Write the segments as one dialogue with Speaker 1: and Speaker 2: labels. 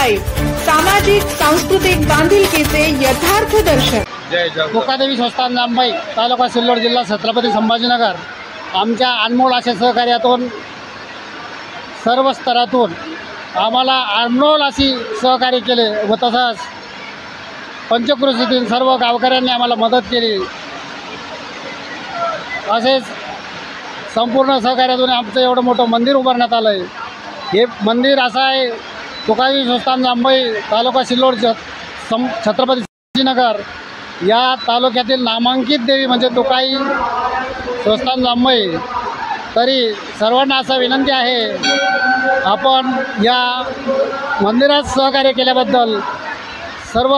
Speaker 1: Live, सामाजिक सांस्कृतिक बांधिलकीचे यथार्थ दर्शन।
Speaker 2: मुकादेवी संस्थान जांभई, तालुका सिल्लोड, जिल्हा छत्रपती संभाजीनगर। आमच्या अनमोल अशा सहकार्यातून सर्व स्तरातून आम्हाला अनमोल अशी सहकार्य केले व तसंच पंचक्रोशीतील सर्व गावकऱ्यांनी आम्हाला मदत केली। असेच संपूर्ण सहकार्यातून आमचं एवढं मोठं मंदिर उभारण्यात आलं आहे। हे मंदिर असं आहे, मुकादेवी संस्थान जांभई, तालुका सिल्लोड, छत्रपती संभाजीनगर या तालुक्यातील नामांकित देवी म्हणजे तुकाई संस्थान जांभई। तरी सर्वांना असं विनंती आहे, आपण या मंदिरात सहकार्य केल्याबद्दल सर्व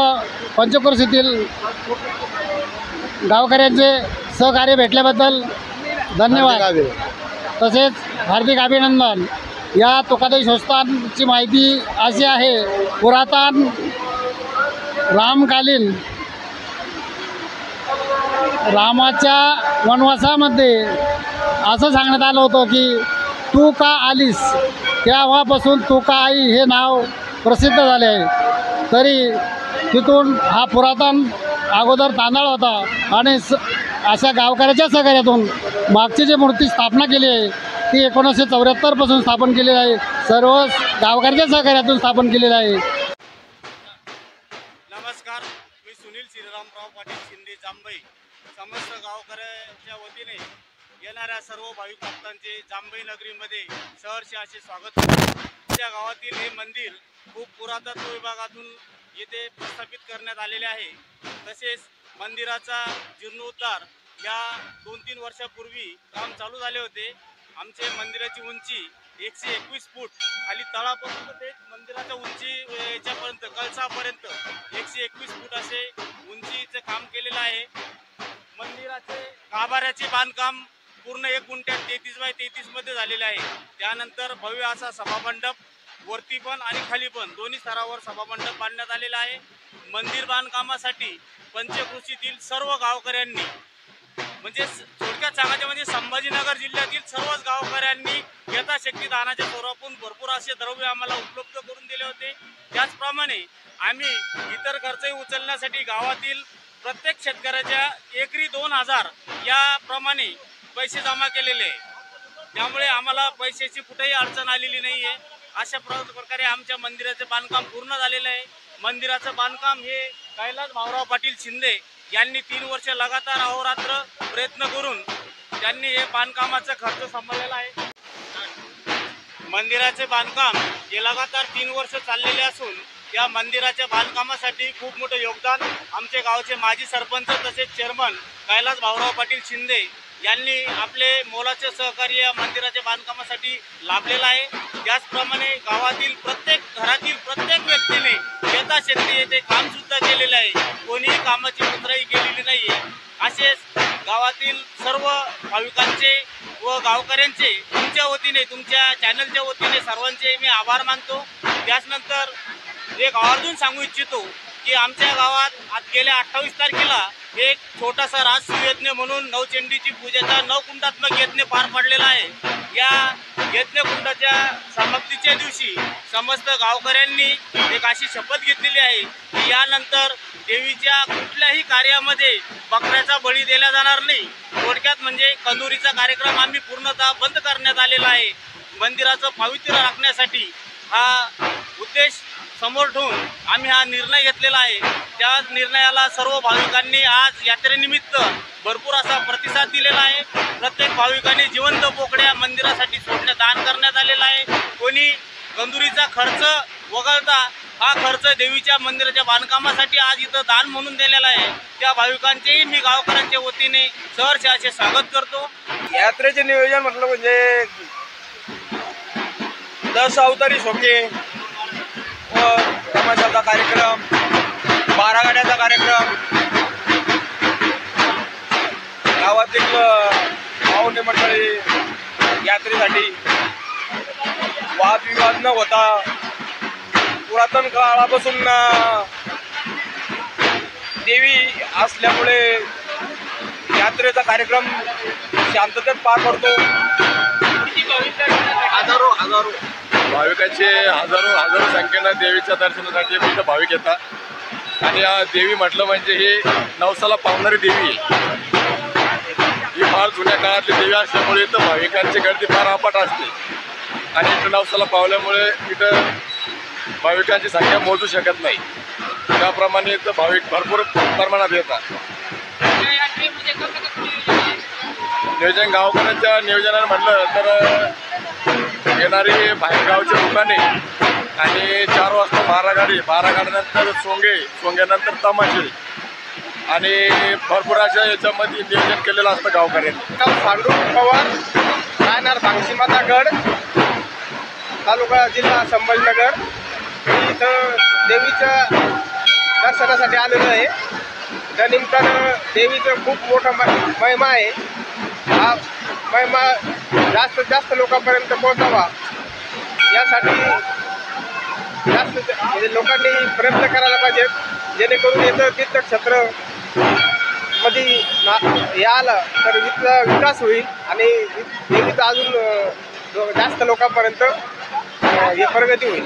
Speaker 2: पंचक्रोशीतील गावकऱ्यांचे सहकार्य भेटल्याबद्दल धन्यवाद, तसेच हार्दिक अभिनंदन। या तुकादेवी संस्थानची माहिती अशी आहे, पुरातन रामकालीन रामाच्या वनवासामध्ये असं सांगण्यात आलं होतं की तू का आलीस, तेव्हापासून तू का आई हे नाव प्रसिद्ध झाले आहे। तरी तिथून हा पुरातन अगोदर तांदळ होता आणि अशा गावकऱ्याच्या सहकार्यातून मागची जी मूर्ती स्थापना केली आहे ती 1974 पासून स्थापन केलेली आहे। सर्व गावकऱ्याच्या सहकार्यातून स्थापन केलेलं आहे।
Speaker 3: नमस्कार, मी सुनील श्रीरामराव पाटील शिंदे जांभई। समस्त गावकऱ्याच्या वतीने येणाऱ्या सर्व भाविक भक्तांचे जांभई नगरीमध्ये सहर्ष असे स्वागत करतो। त्या गावातील हे मंदिर खूप पुरातत्व विभागातून येथे प्रस्थापित करण्यात आलेले आहे। तसेच मंदिराचा जीर्णोद्धार या 2-3 वर्षापूर्वी काम चालू झाले होते। आमचे मंदिराची उंची 121 फूट, खाली तळापासून ते मंदिराच्या उंची याच्यापर्यंत कळसापर्यंत 121 फूट असे उंचीचे काम केलेलं आहे। मंदिराचे गाभाऱ्याचे बांधकाम पूर्ण 1 गुंठ्यात 33 बाय 33 मध्ये झालेले आहे। त्यानंतर भव्य असा सभामंडप वरती पण आणि खाली पण दोन्ही स्तरावर सभामंडप बांधण्यात आलेला आहे। मंदिर बांधकामासाठी पंचक्रोशीतील सर्व गावकऱ्यांनी म्हणजे थोडक्यात सांगायचे म्हणजे संभाजीनगर जिल्ह्यातील सर्वच गावकऱ्यांनी यथाशक्ती दानाच्या स्वरूपातून भरपूर असे द्रव्य आम्हाला उपलब्ध करून दिले होते। त्याचप्रमाणे आम्ही इतर खर्चही उचलण्यासाठी गावातील प्रत्येक शेतकऱ्याच्या एकरी 2000 याप्रमाणे पैसे जमा केलेले आहे। त्यामुळे आम्हाला पैशाची कुठेही अडचण आलेली नाही आहे। अशा प्रकारे आमच्या मंदिराचे बांधकाम पूर्ण झालेलं आहे। मंदिराचं बांधकाम हे कैलास भाऊराव पाटील शिंदे यांनी 3 वर्ष लगातार अहोरात्र प्रयत्न करून त्यांनी हे बांधकामाचा खर्च सांभाळलेला आहे। मंदिराचे बांधकाम हे लगातार 3 वर्ष चाललेले असून या मंदिराच्या बांधकामासाठी खूप मोठं योगदान आमचे गावचे माजी सरपंच तसेच चेअरमन कैलास भाऊराव पाटील शिंदे यांनी आपले मोलाचे सहकार्य या मंदिराच्या बांधकामासाठी लाभलेलं आहे। त्याचप्रमाणे गावातील प्रत्येक घरातील प्रत्येक व्यक्तीने यथाशक्ती येथे काम सुद्धा केलेलं आहे। कोणीही कामाची कुत्राई केलेली नाही आहे। असेच गावातील सर्व भाविकांचे व गावकऱ्यांचे तुमच्या वतीने, तुमच्या चॅनलच्या वतीने सर्वांचे मी आभार मानतो। त्याचनंतर एक आवर्जून सांगू इच्छितो की आमच्या गावात आज गेल्या 28 तारखेला एक छोटासा राजसूयज्ञ म्हणून नवचंडीची पूजेचा 9 कुंडात्मक यज्ञ पार पडलेला आहे। या यज्ञकुंडाच्या समाप्तीच्या दिवशी समस्त गावकऱ्यांनी एक अशी शपथ घेतलेली आहे की यानंतर देवीच्या कुठल्याही कार्यामध्ये बकऱ्याचा बळी दिला जाणार नाही। थोडक्यात म्हणजे कंदुरीचा कार्यक्रम आम्ही पूर्णतः बंद करण्यात आलेला आहे। मंदिराचं पावित्र्य राखण्यासाठी हा उद्देश समोर ठेवून आम्ही हा निर्णय घेतलेला आहे। त्या निर्णयाला सर्व भाविकांनी आज यात्रेनिमित्त भरपूर असा प्रतिसाद दिलेला आहे। प्रत्येक भाविकांनी जिवंत बोकड्या मंदिरासाठी दान करण्यात आलेला आहे। कोणी कंदुरीचा खर्च वगळता हा खर्च देवीच्या मंदिराच्या बांधकामासाठी आज इथं दान म्हणून दिलेला आहे। त्या भाविकांचेही मी गावकऱ्यांच्या वतीने सहर्ष असे स्वागत करतो।
Speaker 4: यात्रेचे नियोजन म्हटलं म्हणजे 10 अवतारी सोके व तमाशाचा कार्यक्रम, 12 गाड्याचा कार्यक्रम, गावातील पाहुणे मंडळी यात्रेसाठी वादविवाद न होता पुरातन काळापासून देवी असल्यामुळे यात्रेचा कार्यक्रम शांततेत पार पडतो। हजारो भाविकांचे हजारो संख्येनं देवीच्या दर्शनासाठी इथं भाविक येतात आणि या देवी म्हटलं म्हणजे ही नवसाला पावणारी देवी आहे। ही फार जुन्या काळातली देवी असल्यामुळे इथं भाविकांची गर्दी फार अफाट असते आणि इथं नवसाला पावल्यामुळे इथं भाविकांची संख्या मोजू शकत नाही। त्याप्रमाणे इथं भाविक भरपूर प्रमाणात येतात। नियोजन गावकऱ्यांच्या नियोजनाने म्हटलं तर येणारी बाहेरगावची दुकाने आणि 4 वाजता बारा गाडीनंतर सोंगेनंतर तमाशे आणि भरपूर अशा याच्यामध्ये नियोजन केलेलं असतं गावकऱ्यांनी।
Speaker 5: सांडू पवार राहणार भांगसीमाता गड तालुका जिल्हा संभाजीनगर इथं देवीच्या दर्शनासाठी आलेलो आहे। त्या निमित्तानं देवीचं खूप मोठा महिमा आहे। हा महिमा जास्तीत जास्त लोकांपर्यंत पोहोचावा यासाठी म्हणजे लोकांनी प्रयत्न करायला पाहिजेत जेणेकरून इथं तीर्थक्षेत्र मध्ये हे आलं तर इथला विकास होईल आणि देवीचं अजून जास्त लोकांपर्यंत ही प्रगती होईल।